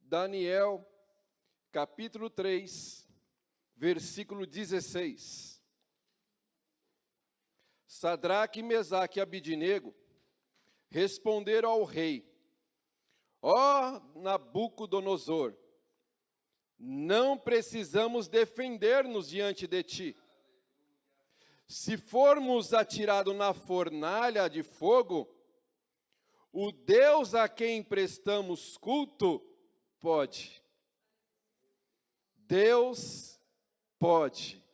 Daniel, capítulo 3, versículo 16. Sadraque, Mesaque e Abidnego responderam ao rei: Ó Nabucodonosor, não precisamos defender-nos diante de ti. Se formos atirados na fornalha de fogo, o Deus a quem prestamos culto pode. Deus pode.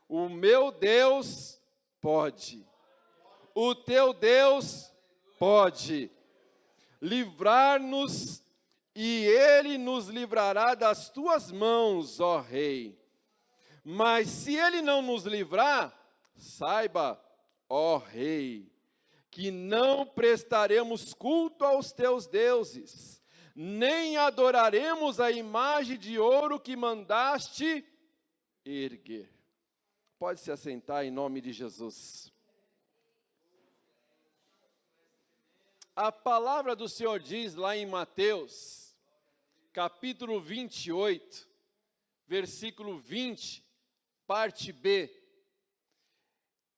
O meu Deus pode. O teu Deus pode livrar-nos, e Ele nos livrará das tuas mãos, ó Rei. Mas se Ele não nos livrar, saiba, ó Rei, que não prestaremos culto aos teus deuses, nem adoraremos a imagem de ouro que mandaste erguer. Pode se assentar em nome de Jesus. A palavra do Senhor diz lá em Mateus, capítulo 28, versículo 20, parte B.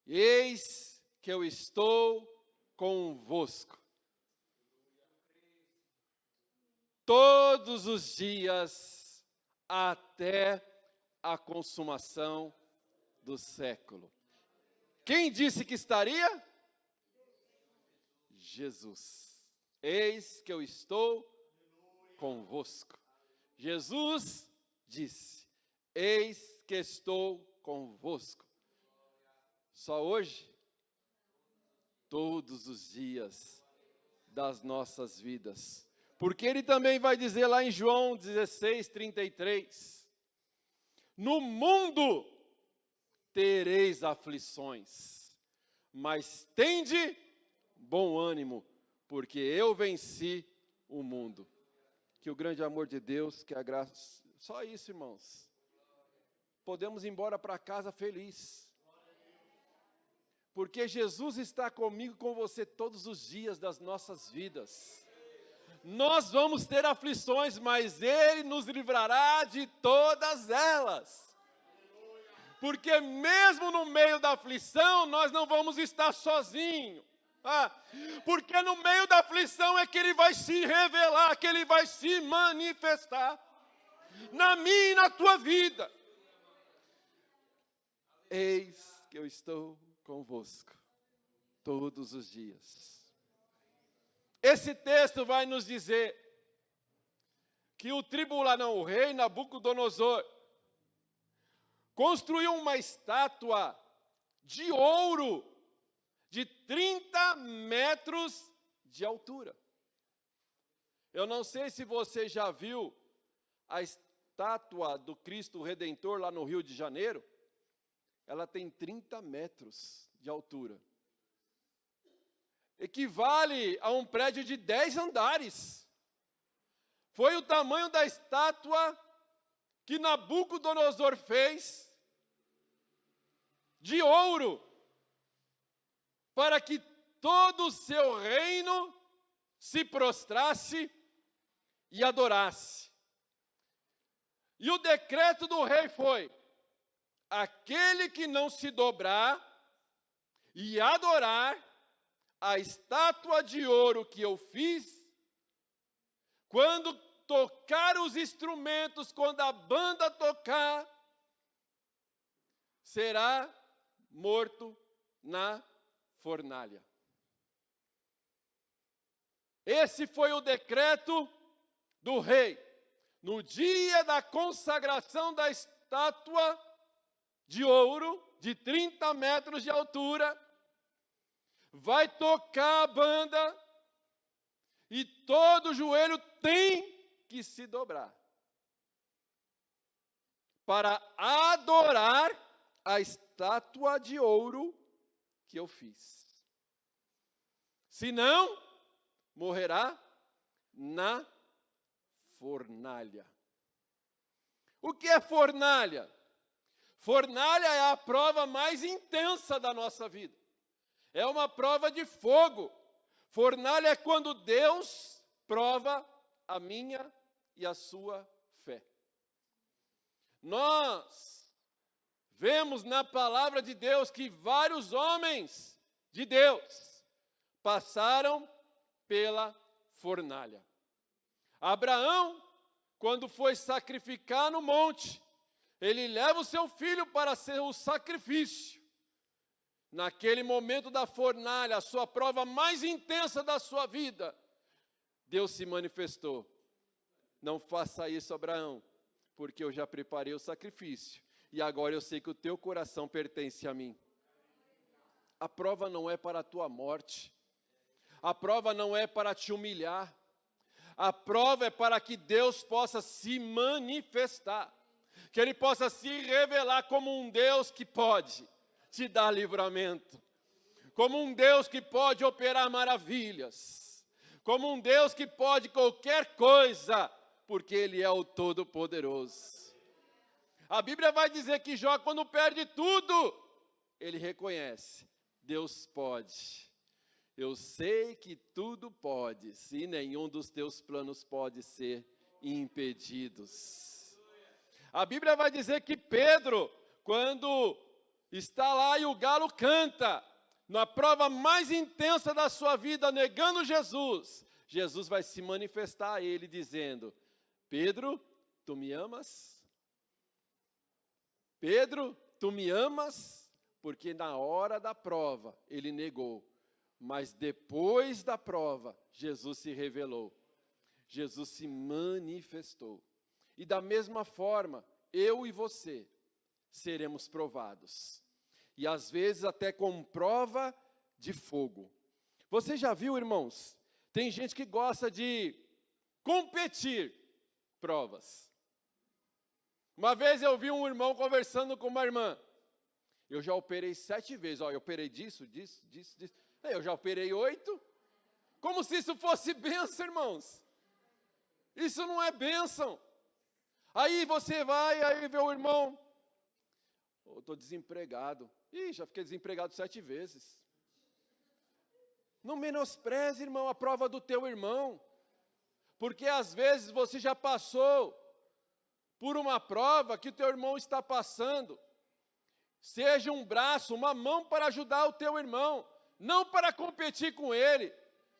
Eis que eu estou convosco todos os dias até a consumação do século. Quem disse que estaria? Jesus. Eis que eu estou convosco. Jesus disse: eis que estou convosco. Só hoje? Todos os dias das nossas vidas. Porque ele também vai dizer lá em João 16, 33, no mundo tereis aflições, mas tende bom ânimo, porque eu venci o mundo. Que o grande amor de Deus, que a graça, só isso, irmãos. Podemos ir embora para casa feliz. Porque Jesus está comigo, com você, todos os dias das nossas vidas. Nós vamos ter aflições, mas Ele nos livrará de todas elas. Porque mesmo no meio da aflição, nós não vamos estar sozinhos. Porque no meio da aflição é que Ele vai se revelar, que Ele vai se manifestar na minha e na tua vida. Eis que eu estou convosco todos os dias. Esse texto vai nos dizer que o rei Nabucodonosor construiu uma estátua de ouro de 30 metros de altura. Eu não sei se você já viu a estátua do Cristo Redentor lá no Rio de Janeiro. Ela tem 30 metros de altura. Equivale a um prédio de 10 andares. Foi o tamanho da estátua que Nabucodonosor fez de ouro, para que todo o seu reino se prostrasse e adorasse. E o decreto do rei foi: aquele que não se dobrar e adorar a estátua de ouro que eu fiz, quando tocar os instrumentos, quando a banda tocar, será morto na fornalha. Esse foi o decreto do rei. No dia da consagração da estátua de ouro, de 30 metros de altura, vai tocar a banda e todo joelho tem que se dobrar para adorar a estátua de ouro que eu fiz. Senão, morrerá na fornalha. O que é fornalha? Fornalha é a prova mais intensa da nossa vida. É uma prova de fogo. Fornalha é quando Deus prova a minha e a sua fé. Nós vemos na palavra de Deus que vários homens de Deus passaram pela fornalha. Abraão, quando foi sacrificar no monte, ele leva o seu filho para ser o sacrifício. Naquele momento da fornalha, a sua prova mais intensa da sua vida, Deus se manifestou. Não faça isso, Abraão, porque eu já preparei o sacrifício, e agora eu sei que o teu coração pertence a mim. A prova não é para a tua morte, a prova não é para te humilhar, a prova é para que Deus possa se manifestar, que Ele possa se revelar como um Deus que pode te dar livramento, como um Deus que pode operar maravilhas, como um Deus que pode qualquer coisa, porque Ele é o Todo-Poderoso. A Bíblia vai dizer que Jó, quando perde tudo, ele reconhece: Deus pode. Eu sei que tudo pode, e nenhum dos teus planos pode ser impedidos. A Bíblia vai dizer que Pedro, quando está lá e o galo canta, na prova mais intensa da sua vida, negando Jesus, Jesus vai se manifestar a ele dizendo: Pedro, tu me amas? Pedro, tu me amas? Porque na hora da prova ele negou. Mas depois da prova, Jesus se revelou, Jesus se manifestou. E da mesma forma, eu e você seremos provados. E às vezes até com prova de fogo. Você já viu, irmãos? Tem gente que gosta de competir provas. Uma vez eu vi um irmão conversando com uma irmã. Eu já operei 7 vezes. Eu operei disso. Eu já operei 8, como se isso fosse bênção, irmãos. Isso não é bênção. Aí você vai, aí vê o irmão: eu estou desempregado. Já fiquei desempregado 7 vezes. Não menospreze, irmão, a prova do teu irmão, porque às vezes você já passou por uma prova que o teu irmão está passando. Seja um braço, uma mão para ajudar o teu irmão, não para competir com ele,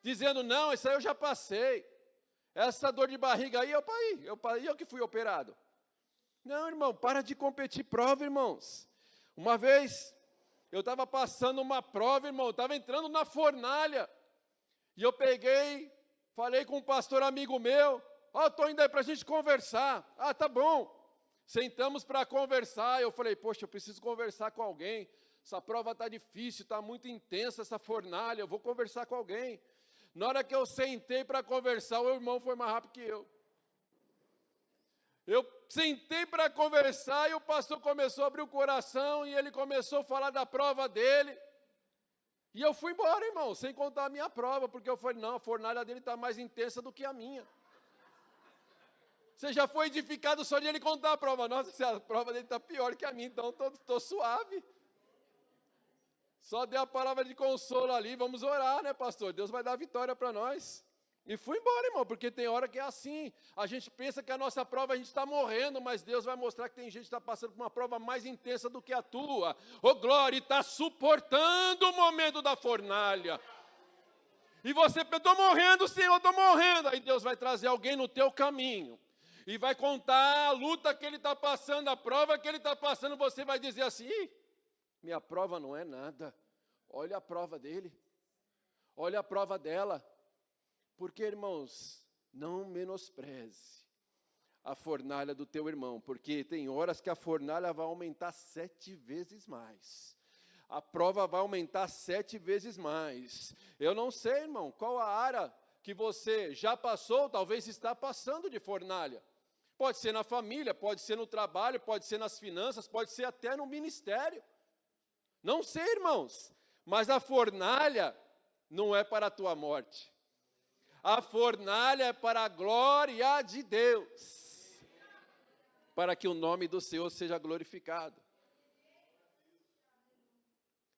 dizendo: não, isso aí eu já passei, essa dor de barriga aí, eu que fui operado. Não, irmão, para de competir prova, irmãos. Uma vez, eu estava passando uma prova, irmão, estava entrando na fornalha, e eu peguei, falei com um pastor amigo meu: estou indo aí para a gente conversar. Tá bom. Sentamos para conversar. Eu falei: poxa, eu preciso conversar com alguém. Essa prova está difícil, está muito intensa essa fornalha, eu vou conversar com alguém. Na hora que eu sentei para conversar, o irmão foi mais rápido que eu. Eu sentei para conversar e o pastor começou a abrir o coração e ele começou a falar da prova dele. E eu fui embora, irmão, sem contar a minha prova, porque eu falei: não, a fornalha dele está mais intensa do que a minha. Você já foi edificado só de ele contar a prova. Nossa, a prova dele está pior que a minha, então estou suave. Só dei a palavra de consolo ali, vamos orar, né, pastor? Deus vai dar vitória para nós. E fui embora, irmão, porque tem hora que é assim. A gente pensa que a nossa prova, a gente está morrendo, mas Deus vai mostrar que tem gente que está passando por uma prova mais intensa do que a tua. Glória, está suportando o momento da fornalha. E você pensa: estou morrendo, Senhor, estou morrendo. Aí Deus vai trazer alguém no teu caminho e vai contar a luta que ele está passando, a prova que ele está passando. Você vai dizer assim: minha prova não é nada. Olha a prova dele. Olha a prova dela. Porque, irmãos, não menospreze a fornalha do teu irmão, porque tem horas que a fornalha vai aumentar 7 vezes mais. A prova vai aumentar 7 vezes mais. Eu não sei, irmão, qual a área que você já passou, talvez está passando de fornalha. Pode ser na família, pode ser no trabalho, pode ser nas finanças, pode ser até no ministério. Não sei, irmãos, mas a fornalha não é para a tua morte. A fornalha é para a glória de Deus, para que o nome do Senhor seja glorificado.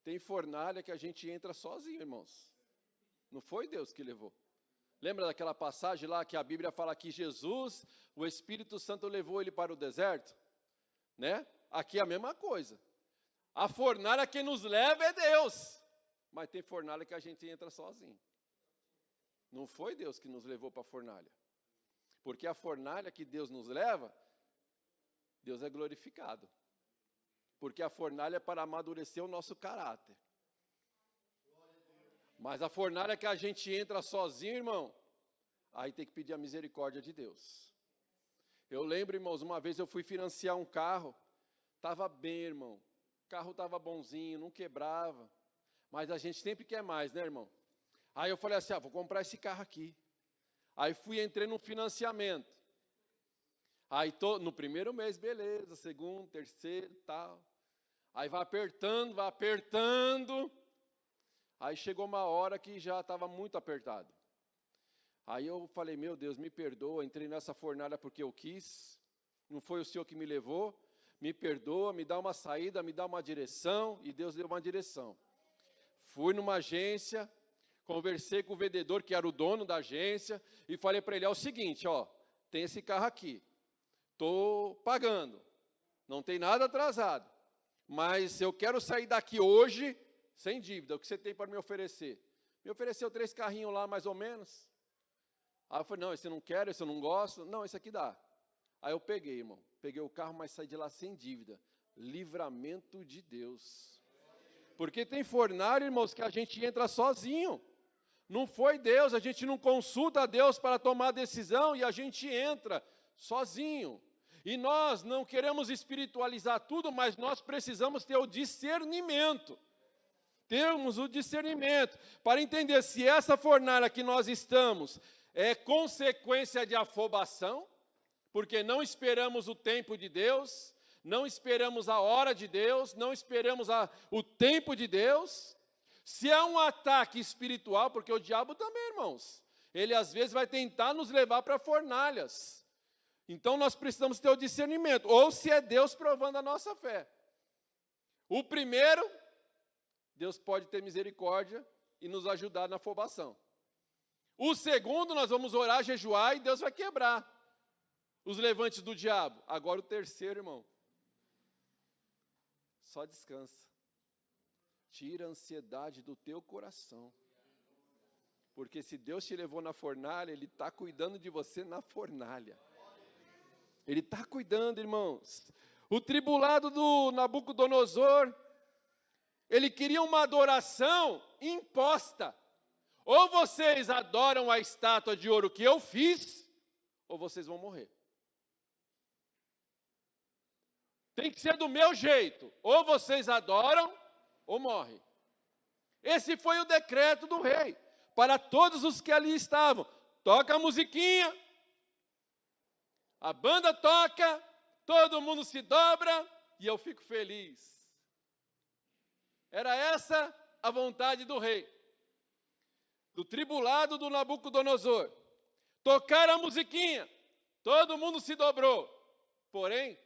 Tem fornalha que a gente entra sozinho, irmãos. Não foi Deus que levou. Lembra daquela passagem lá que a Bíblia fala que Jesus, o Espírito Santo levou ele para o deserto? Né? Aqui é a mesma coisa. A fornalha que nos leva é Deus. Mas tem fornalha que a gente entra sozinho. Não foi Deus que nos levou para a fornalha. Porque a fornalha que Deus nos leva, Deus é glorificado. Porque a fornalha é para amadurecer o nosso caráter. Mas a fornalha que a gente entra sozinho, irmão, aí tem que pedir a misericórdia de Deus. Eu lembro, irmãos, uma vez eu fui financiar um carro, estava bem, irmão, o carro estava bonzinho, não quebrava, mas a gente sempre quer mais, né, irmão? Aí eu falei assim, vou comprar esse carro aqui. Aí entrei no financiamento. Aí no primeiro mês, beleza, segundo, terceiro, tal. Aí vai apertando, Aí chegou uma hora que já estava muito apertado. Aí eu falei, meu Deus, me perdoa, entrei nessa fornalha porque eu quis, não foi o Senhor que me levou, me perdoa, me dá uma saída, me dá uma direção, e Deus deu uma direção. Fui numa agência, conversei com o vendedor, que era o dono da agência, e falei para ele, é o seguinte, tem esse carro aqui, estou pagando, não tem nada atrasado, mas eu quero sair daqui hoje, sem dívida, o que você tem para me oferecer? Me ofereceu 3 carrinhos lá, mais ou menos. Aí eu falei, não, esse eu não quero, esse eu não gosto. Não, esse aqui dá. Aí eu peguei, irmão. Peguei o carro, mas saí de lá sem dívida. Livramento de Deus. Porque tem fornalha, irmãos, que a gente entra sozinho. Não foi Deus, a gente não consulta a Deus para tomar decisão e a gente entra sozinho. E nós não queremos espiritualizar tudo, mas nós precisamos ter o discernimento. Termos o discernimento para entender se essa fornalha que nós estamos é consequência de afobação, porque não esperamos o tempo de Deus, não esperamos a hora de Deus, não esperamos o tempo de Deus. Se é um ataque espiritual, porque o diabo também, irmãos, ele às vezes vai tentar nos levar para fornalhas. Então nós precisamos ter o discernimento, ou se é Deus provando a nossa fé. O primeiro, Deus pode ter misericórdia e nos ajudar na afobação. O segundo, nós vamos orar, jejuar e Deus vai quebrar os levantes do diabo. Agora o terceiro, irmão, só descansa. Tira a ansiedade do teu coração. Porque se Deus te levou na fornalha, Ele está cuidando de você na fornalha. Ele está cuidando, irmãos. O tribulado do Nabucodonosor, ele queria uma adoração imposta. Ou vocês adoram a estátua de ouro que eu fiz, ou vocês vão morrer. Tem que ser do meu jeito. Ou vocês adoram, ou morrem. Esse foi o decreto do rei, para todos os que ali estavam. Toca a musiquinha, a banda toca, todo mundo se dobra, e eu fico feliz. Era essa a vontade do rei, do tribulado do Nabucodonosor. Tocaram a musiquinha, todo mundo se dobrou. Porém,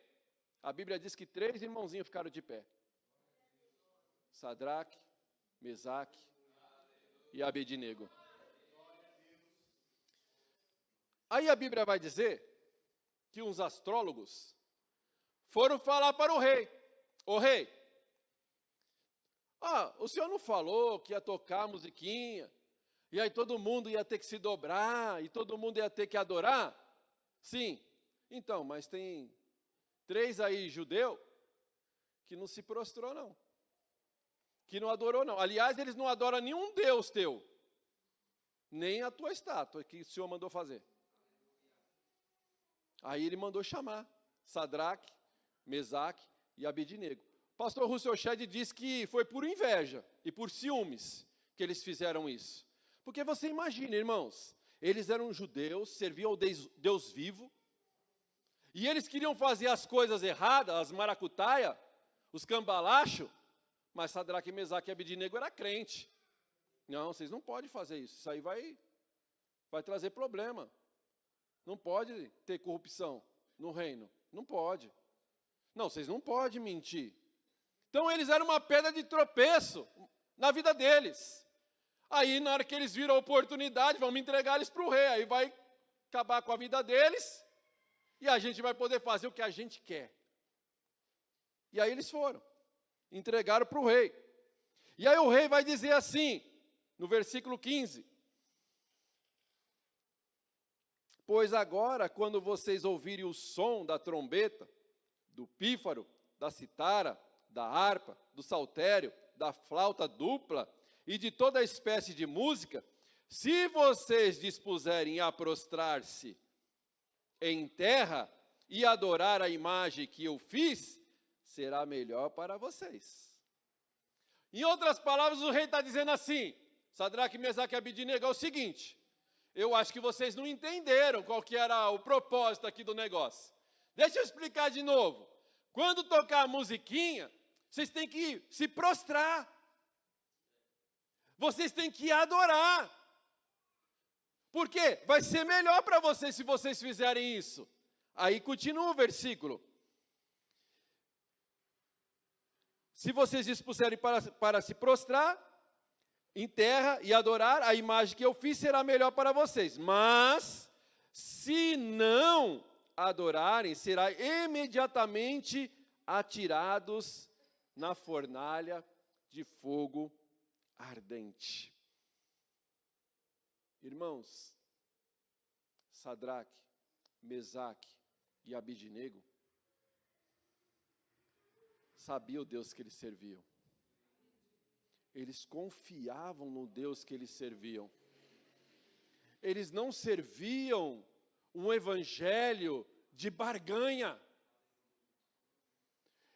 a Bíblia diz que 3 irmãozinhos ficaram de pé. Sadraque, Mesaque e Abednego. Aí a Bíblia vai dizer que uns astrólogos foram falar para o rei. Ô rei, o senhor não falou que ia tocar a musiquinha, e aí todo mundo ia ter que se dobrar, e todo mundo ia ter que adorar? Sim. Então, mas tem 3 aí judeu que não se prostrou não, que não adorou não. Aliás, eles não adoram nenhum Deus teu, nem a tua estátua que o Senhor mandou fazer. Aí ele mandou chamar Sadraque, Mesaque e Abednego. Pastor Russell Shedd diz que foi por inveja e por ciúmes que eles fizeram isso. Porque você imagina, irmãos, eles eram judeus, serviam ao Deus vivo, e eles queriam fazer as coisas erradas, as maracutaia, os cambalachos, mas Sadraque, Mesaque e Abednego era crente. Não, vocês não podem fazer isso aí vai trazer problema. Não pode ter corrupção no reino, não pode. Não, vocês não podem mentir. Então eles eram uma pedra de tropeço na vida deles. Aí, na hora que eles viram a oportunidade, vamos entregar eles para o rei. Aí vai acabar com a vida deles e a gente vai poder fazer o que a gente quer. E aí eles foram, entregaram para o rei. E aí o rei vai dizer assim, no versículo 15: pois agora, quando vocês ouvirem o som da trombeta, do pífaro, da citara, da harpa, do saltério, da flauta dupla e de toda espécie de música, se vocês dispuserem a prostrar-se em terra e adorar a imagem que eu fiz, será melhor para vocês. Em outras palavras, o rei está dizendo assim: Sadraque, Mesaque e Abidnego, é o seguinte, eu acho que vocês não entenderam qual que era o propósito aqui do negócio. Deixa eu explicar de novo. Quando tocar a musiquinha, vocês têm que se prostrar. Vocês têm que adorar. Por quê? Vai ser melhor para vocês se vocês fizerem isso. Aí continua o versículo. Se vocês dispuserem para se prostrar em terra e adorar a imagem que eu fiz, será melhor para vocês. Mas, se não adorarem, será imediatamente atirados na fornalha de fogo ardente. Irmãos, Sadraque, Mesaque e Abidnego sabiam o Deus que eles serviam. Eles confiavam no Deus que eles serviam. Eles não serviam um evangelho de barganha.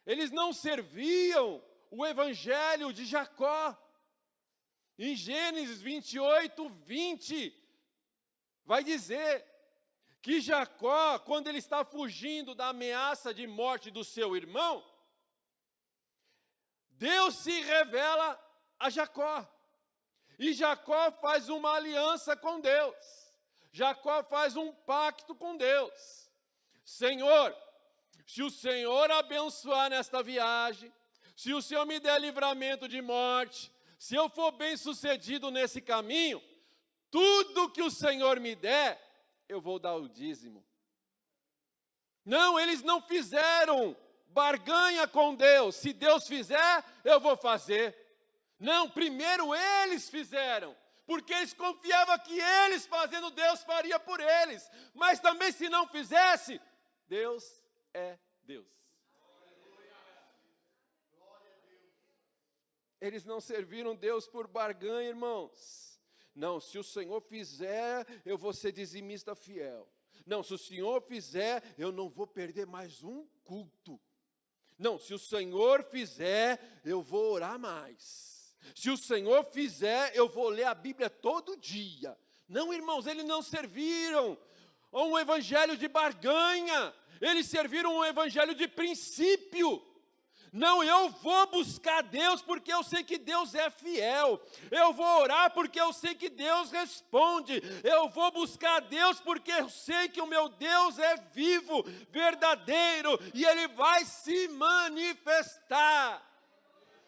Eles não serviam o evangelho de Jacó. Em Gênesis 28, 20, vai dizer que Jacó, quando ele está fugindo da ameaça de morte do seu irmão, Deus se revela a Jacó. E Jacó faz uma aliança com Deus. Jacó faz um pacto com Deus. Senhor, se o Senhor abençoar nesta viagem, se o Senhor me der livramento de morte, se eu for bem sucedido nesse caminho, tudo que o Senhor me der, eu vou dar o dízimo. Não, eles não fizeram barganha com Deus. Se Deus fizer, eu vou fazer. Não, primeiro eles fizeram, porque eles confiavam que eles fazendo, Deus faria por eles. Mas também se não fizesse, Deus é Deus. Eles não serviram Deus por barganha, irmãos. Não, se o Senhor fizer, eu vou ser dizimista fiel. Não, se o Senhor fizer, eu não vou perder mais um culto. Não, se o Senhor fizer, eu vou orar mais. Se o Senhor fizer, eu vou ler a Bíblia todo dia. Não, irmãos, eles não serviram a um evangelho de barganha. Eles serviram um evangelho de princípio. Não, eu vou buscar Deus porque eu sei que Deus é fiel. Eu vou orar porque eu sei que Deus responde. Eu vou buscar Deus porque eu sei que o meu Deus é vivo, verdadeiro, e Ele vai se manifestar.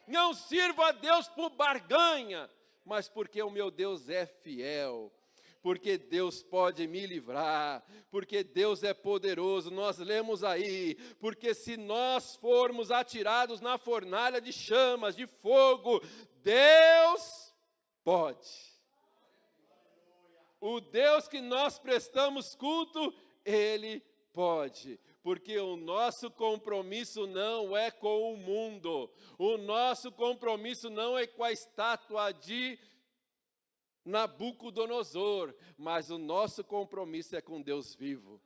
Não sirvo a Deus por barganha, mas porque o meu Deus é fiel. Porque Deus pode me livrar, porque Deus é poderoso. Nós lemos aí, porque se nós formos atirados na fornalha de chamas, de fogo, Deus pode. O Deus que nós prestamos culto, Ele pode. Porque o nosso compromisso não é com o mundo, o nosso compromisso não é com a estátua de Nabucodonosor, mas o nosso compromisso é com Deus vivo.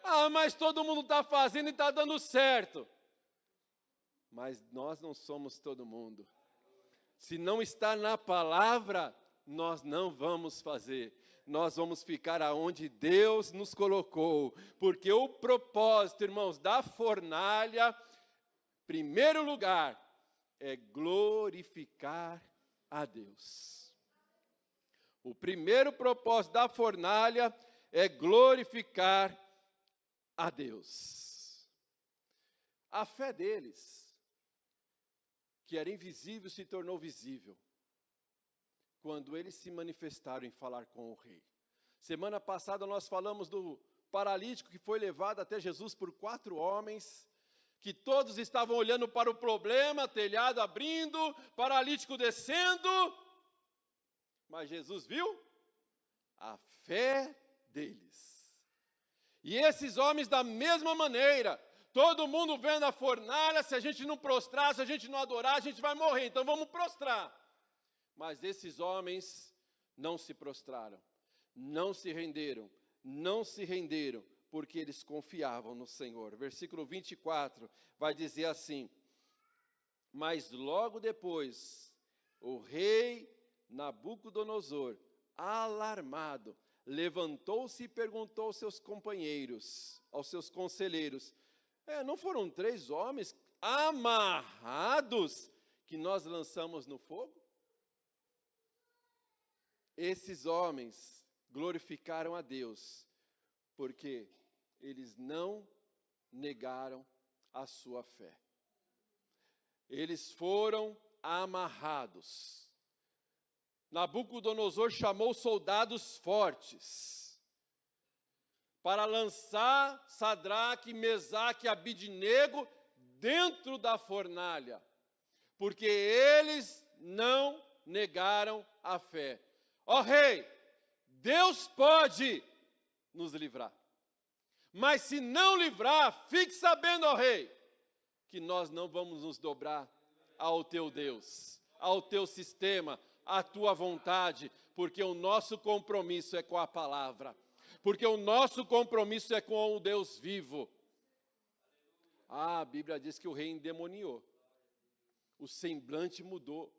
Ah, mas todo mundo está fazendo e está dando certo. Mas nós não somos todo mundo. Se não está na palavra, nós não vamos fazer. Nós vamos ficar aonde Deus nos colocou. Porque o propósito, irmãos, da fornalha, primeiro lugar, é glorificar a Deus. O primeiro propósito da fornalha é glorificar a Deus. A fé deles, que era invisível, se tornou visível. quando eles se manifestaram em falar com o rei. Semana passada nós falamos do paralítico que foi levado até Jesus por 4 homens, que todos estavam olhando para o problema, telhado abrindo, paralítico descendo, mas Jesus viu a fé deles. E esses homens da mesma maneira, todo mundo vendo a fornalha, se a gente não prostrar, se a gente não adorar, a gente vai morrer, então vamos prostrar. Mas esses homens não se prostraram, não se renderam, porque eles confiavam no Senhor. Versículo 24 vai dizer assim: mas logo depois, o rei Nabucodonosor, alarmado, levantou-se e perguntou aos seus companheiros, aos seus conselheiros: não foram 3 homens amarrados que nós lançamos no fogo? Esses homens glorificaram a Deus, porque eles não negaram a sua fé. Eles foram amarrados. Nabucodonosor chamou soldados fortes para lançar Sadraque, Mesaque e Abidnego dentro da fornalha, porque eles não negaram a fé. Ó rei, Deus pode nos livrar, mas se não livrar, fique sabendo, ó rei, que nós não vamos nos dobrar ao teu Deus, ao teu sistema, à tua vontade, porque o nosso compromisso é com a palavra, porque o nosso compromisso é com o Deus vivo. A Bíblia diz que o rei endemoniou, o semblante mudou,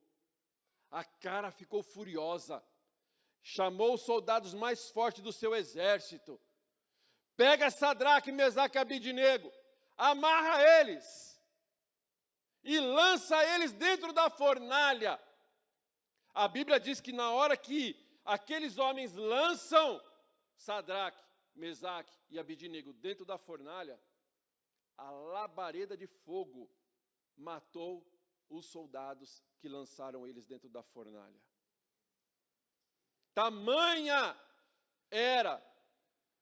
a cara ficou furiosa, chamou os soldados mais fortes do seu exército, pega Sadraque, Mesaque e Abidnego, amarra eles e lança eles dentro da fornalha. A Bíblia diz que na hora que aqueles homens lançam Sadraque, Mesaque e Abidnego dentro da fornalha, a labareda de fogo matou os soldados que lançaram eles dentro da fornalha. Tamanha era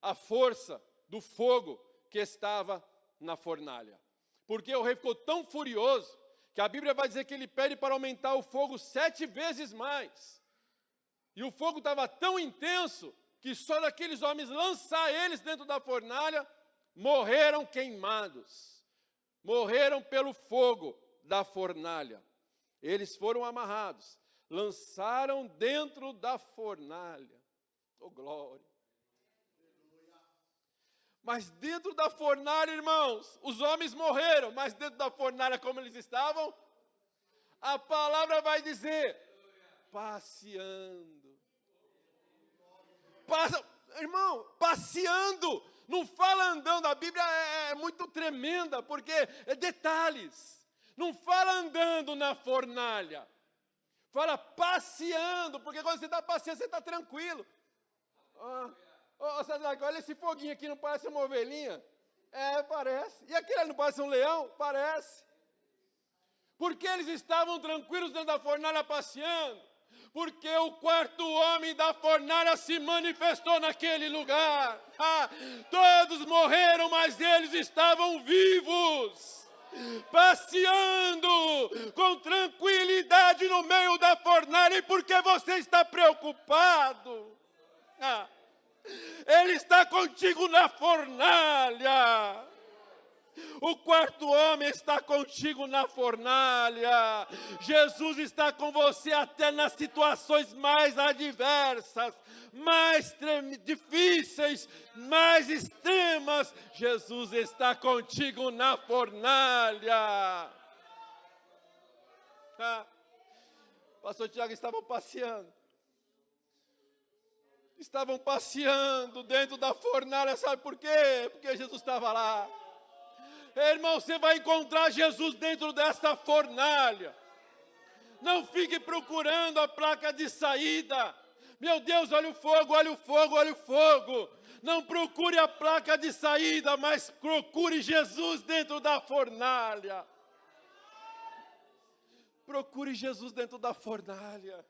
a força do fogo que estava na fornalha. Porque o rei ficou tão furioso, que a Bíblia vai dizer que ele pede para aumentar o fogo 7 vezes mais. E o fogo estava tão intenso, que só daqueles homens lançar eles dentro da fornalha, morreram queimados. Morreram pelo fogo da fornalha. Eles foram amarrados, lançaram dentro da fornalha. Oh, glória! Mas dentro da fornalha, irmãos, os homens morreram, mas dentro da fornalha, como eles estavam? A palavra vai dizer, passeando. Irmão, passeando, não fala andando, a Bíblia é muito tremenda, porque é detalhes. Não fala andando na fornalha, fala passeando, porque quando você está passeando, você está tranquilo. Sadraque, olha esse foguinho aqui, não parece uma ovelhinha? Parece. E aquele não parece um leão? Parece. Porque eles estavam tranquilos dentro da fornalha passeando? Porque o 4º homem da fornalha se manifestou naquele lugar. Todos morreram, mas eles estavam vivos, passeando com tranquilidade no meio da fornalha. E por que você está preocupado? Ele está contigo na fornalha. O 4º homem está contigo na fornalha. Jesus está com você até nas situações mais adversas, mais difíceis, mais extremas. Jesus está contigo na fornalha. Pastor Tiago, estavam passeando. Estavam passeando dentro da fornalha, sabe por quê? Porque Jesus estava lá. Irmão, você vai encontrar Jesus dentro dessa fornalha. Não fique procurando a placa de saída. Meu Deus, olha o fogo, olha o fogo, olha o fogo. Não procure a placa de saída, mas procure Jesus dentro da fornalha. Procure Jesus dentro da fornalha.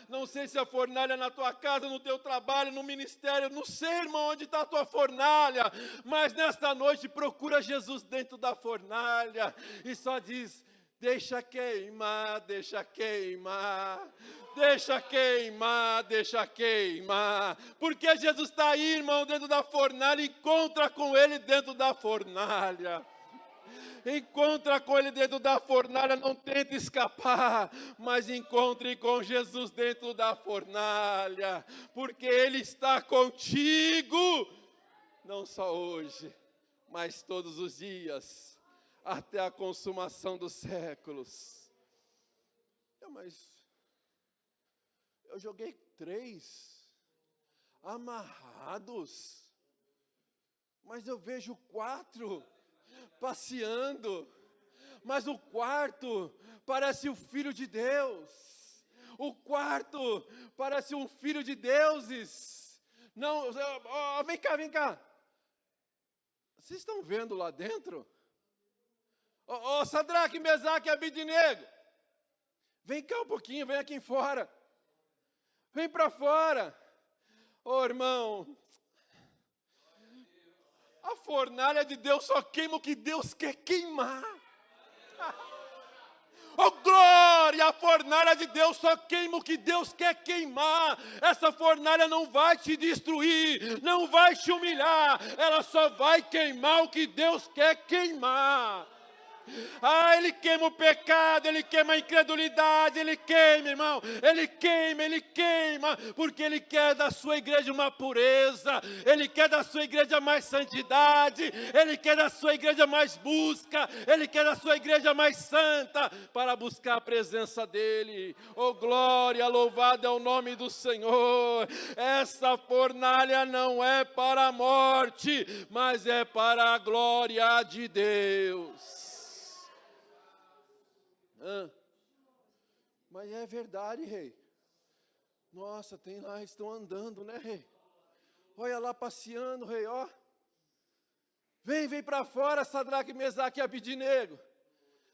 Não sei se a fornalha é na tua casa, no teu trabalho, no ministério, não sei, irmão, onde está a tua fornalha, mas nesta noite procura Jesus dentro da fornalha e só diz: deixa queimar, deixa queimar, deixa queimar, deixa queimar, porque Jesus está aí, irmão, dentro da fornalha, encontra com Ele dentro da fornalha. Encontra com Ele dentro da fornalha, não tente escapar, mas encontre com Jesus dentro da fornalha, porque Ele está contigo, não só hoje, mas todos os dias, até a consumação dos séculos. Mas eu joguei 3 amarrados, mas eu vejo 4 passeando, mas o quarto parece o Filho de Deus, o quarto parece um filho de deuses. Não, vem cá, vem cá, vocês estão vendo lá dentro? Sadraque, Mesaque e Abidnego, vem cá um pouquinho, vem aqui fora, vem para fora. Irmão, a fornalha de Deus só queima o que Deus quer queimar. Oh glória, a fornalha de Deus só queima o que Deus quer queimar. Essa fornalha não vai te destruir, não vai te humilhar, ela só vai queimar o que Deus quer queimar. Ele queima o pecado, Ele queima a incredulidade, Ele queima, irmão, Ele queima, porque Ele quer da sua igreja uma pureza, Ele quer da sua igreja mais santidade, Ele quer da sua igreja mais busca, Ele quer da sua igreja mais santa, para buscar a presença dEle. Oh glória, louvado é o nome do Senhor. Essa fornalha não é para a morte, mas é para a glória de Deus. Mas é verdade, rei. Nossa, tem lá, estão andando, né, rei? Olha lá passeando, rei, ó. Vem para fora, Sadraque, Mesaque e Abidnego.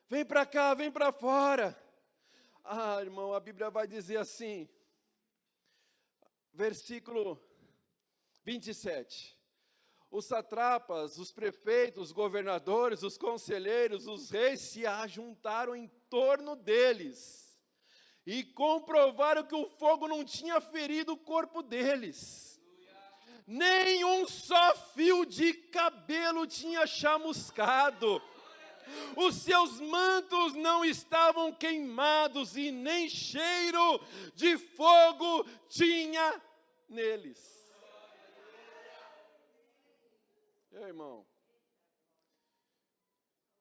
Vem para cá, vem para fora. Irmão, a Bíblia vai dizer assim, versículo 27. Os satrapas, os prefeitos, os governadores, os conselheiros, os reis se ajuntaram em torno deles e comprovaram que o fogo não tinha ferido o corpo deles. Nem um só fio de cabelo tinha chamuscado. Os seus mantos não estavam queimados e nem cheiro de fogo tinha neles. Irmão,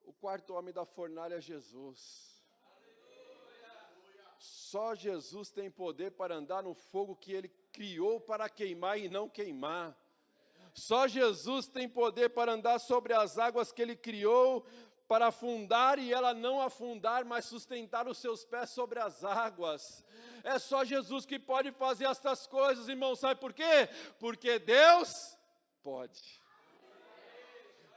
o quarto homem da fornalha é Jesus. Só Jesus tem poder para andar no fogo que Ele criou para queimar e não queimar. Só Jesus tem poder para andar sobre as águas que Ele criou para afundar e ela não afundar, mas sustentar os seus pés sobre as águas. É só Jesus que pode fazer estas coisas, irmão. Sabe por quê? Porque Deus pode.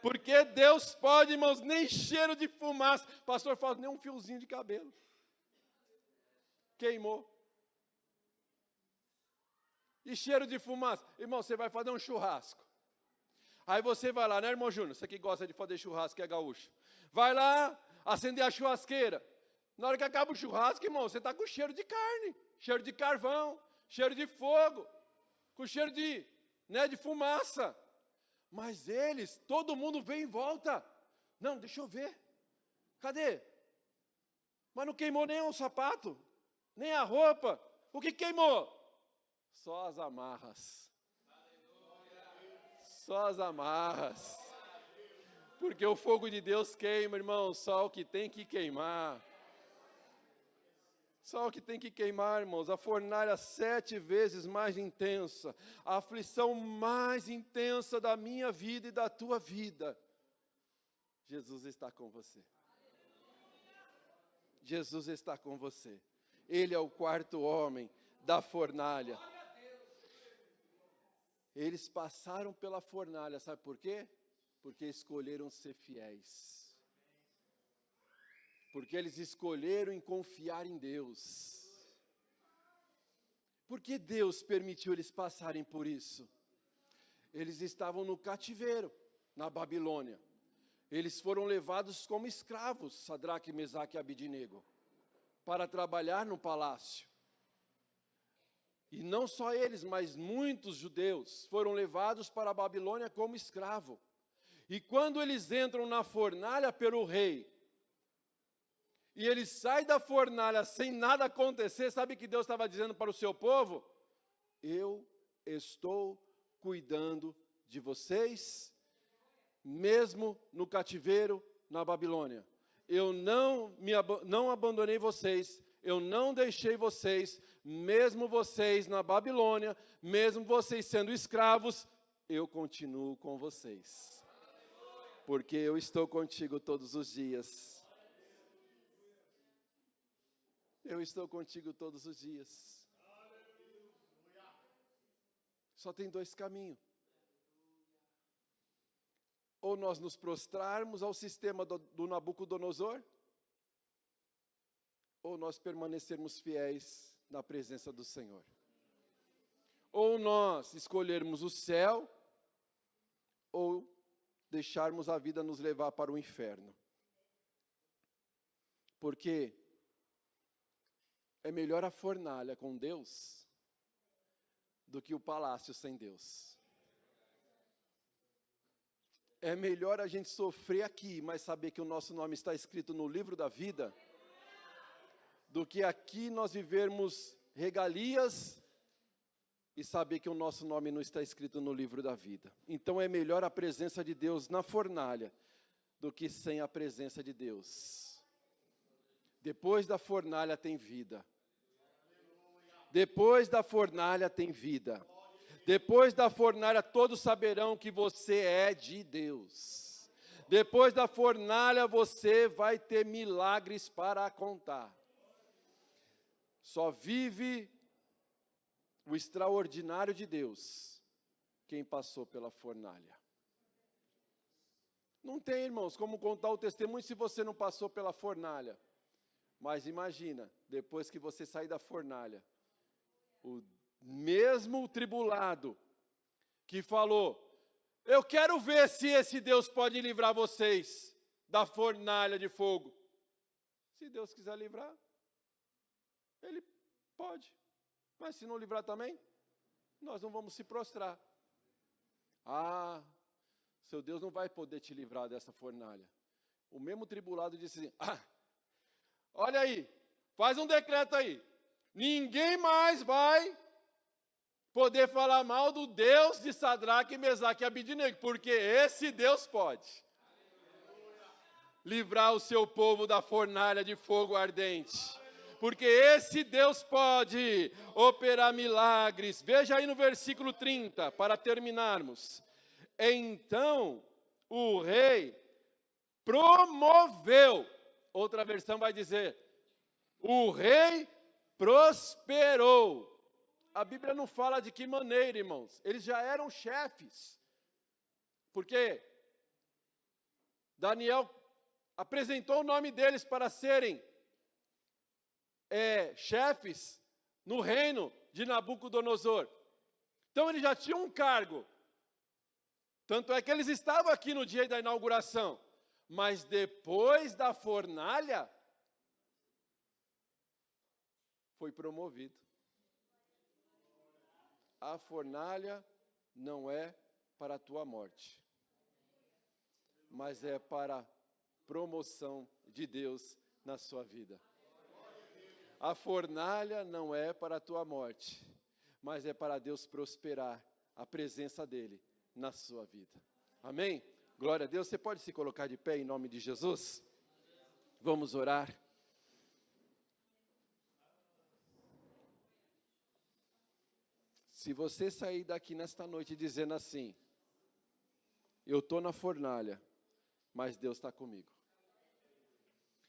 Porque Deus pode, irmãos, nem cheiro de fumaça. Pastor fala, nem um fiozinho de cabelo. Queimou. E cheiro de fumaça. Irmão, você vai fazer um churrasco. Aí você vai lá, né, irmão Júnior? Você que gosta de fazer churrasco, que é gaúcho. Vai lá, acender a churrasqueira. Na hora que acaba o churrasco, irmão, você está com cheiro de carne, cheiro de carvão, cheiro de fogo, com cheiro de fumaça. Mas eles, todo mundo vem em volta. Não, deixa eu ver. Cadê? Mas não queimou nem o sapato, nem a roupa. O que queimou? Só as amarras. Só as amarras. Porque o fogo de Deus queima, irmão, só o que tem que queimar. Só o que tem que queimar, irmãos. A fornalha 7 vezes mais intensa. A aflição mais intensa da minha vida e da tua vida. Jesus está com você. Jesus está com você. Ele é o quarto homem da fornalha. Eles passaram pela fornalha, sabe por quê? Porque escolheram ser fiéis. Porque eles escolheram em confiar em Deus. Por que Deus permitiu eles passarem por isso? Eles estavam no cativeiro, na Babilônia. Eles foram levados como escravos, Sadraque, Mesaque e Abidnego, para trabalhar no palácio. E não só eles, mas muitos judeus foram levados para a Babilônia como escravo. E quando eles entram na fornalha pelo rei, e eles saem da fornalha sem nada acontecer, sabe o que Deus estava dizendo para o seu povo? Eu estou cuidando de vocês, mesmo no cativeiro na Babilônia. Eu não abandonei vocês, eu não deixei vocês, mesmo vocês na Babilônia, mesmo vocês sendo escravos, eu continuo com vocês. Porque eu estou contigo todos os dias. Eu estou contigo todos os dias. Só tem dois caminhos. Ou nós nos prostrarmos ao sistema do Nabucodonosor, ou nós permanecermos fiéis na presença do Senhor. Ou nós escolhermos o céu, ou deixarmos a vida nos levar para o inferno. Porque é melhor a fornalha com Deus do que o palácio sem Deus. É melhor a gente sofrer aqui, mas saber que o nosso nome está escrito no livro da vida, do que aqui nós vivermos regalias e saber que o nosso nome não está escrito no livro da vida. Então é melhor a presença de Deus na fornalha do que sem a presença de Deus. Depois da fornalha tem vida. Depois da fornalha tem vida. Depois da fornalha todos saberão que você é de Deus. Depois da fornalha você vai ter milagres para contar. Só vive o extraordinário de Deus quem passou pela fornalha. Não tem, irmãos, como contar o testemunho se você não passou pela fornalha. Mas imagina, depois que você sair da fornalha, o mesmo tribulado que falou, eu quero ver se esse Deus pode livrar vocês da fornalha de fogo. Se Deus quiser livrar, Ele pode. Mas se não livrar também, nós não vamos se prostrar. Ah, seu Deus não vai poder te livrar dessa fornalha. O mesmo tribulado disse assim, olha aí, faz um decreto aí. Ninguém mais vai poder falar mal do Deus de Sadraque, Mesaque e Abidnego, porque esse Deus pode livrar o seu povo da fornalha de fogo ardente. Porque esse Deus pode operar milagres. Veja aí no versículo 30, para terminarmos. Então, o rei promoveu. Outra versão vai dizer, o rei prosperou. A Bíblia não fala de que maneira, irmãos. Eles já eram chefes. Porque Daniel apresentou o nome deles para serem chefes no reino de Nabucodonosor. Então eles já tinham um cargo. Tanto é que eles estavam aqui no dia da inauguração. Mas depois da fornalha, foi promovido. A fornalha não é para a tua morte, mas é para a promoção de Deus na sua vida. A fornalha não é para a tua morte, mas é para Deus prosperar a presença dEle na sua vida. Amém? Glória a Deus. Você pode se colocar de pé em nome de Jesus? Vamos orar. Se você sair daqui nesta noite dizendo assim, eu estou na fornalha, mas Deus está comigo.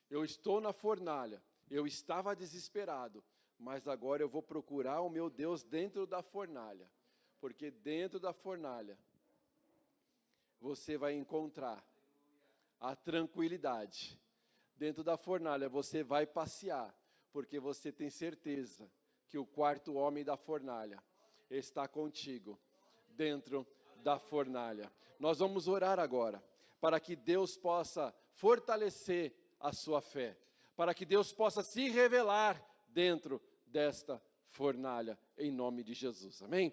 Eu estou na fornalha, eu estava desesperado, mas agora eu vou procurar o meu Deus dentro da fornalha. Porque dentro da fornalha, você vai encontrar a tranquilidade. Dentro da fornalha você vai passear, porque você tem certeza que o quarto homem da fornalha está contigo, dentro da fornalha. Nós vamos orar agora, para que Deus possa fortalecer a sua fé, para que Deus possa se revelar dentro desta fornalha, em nome de Jesus, amém?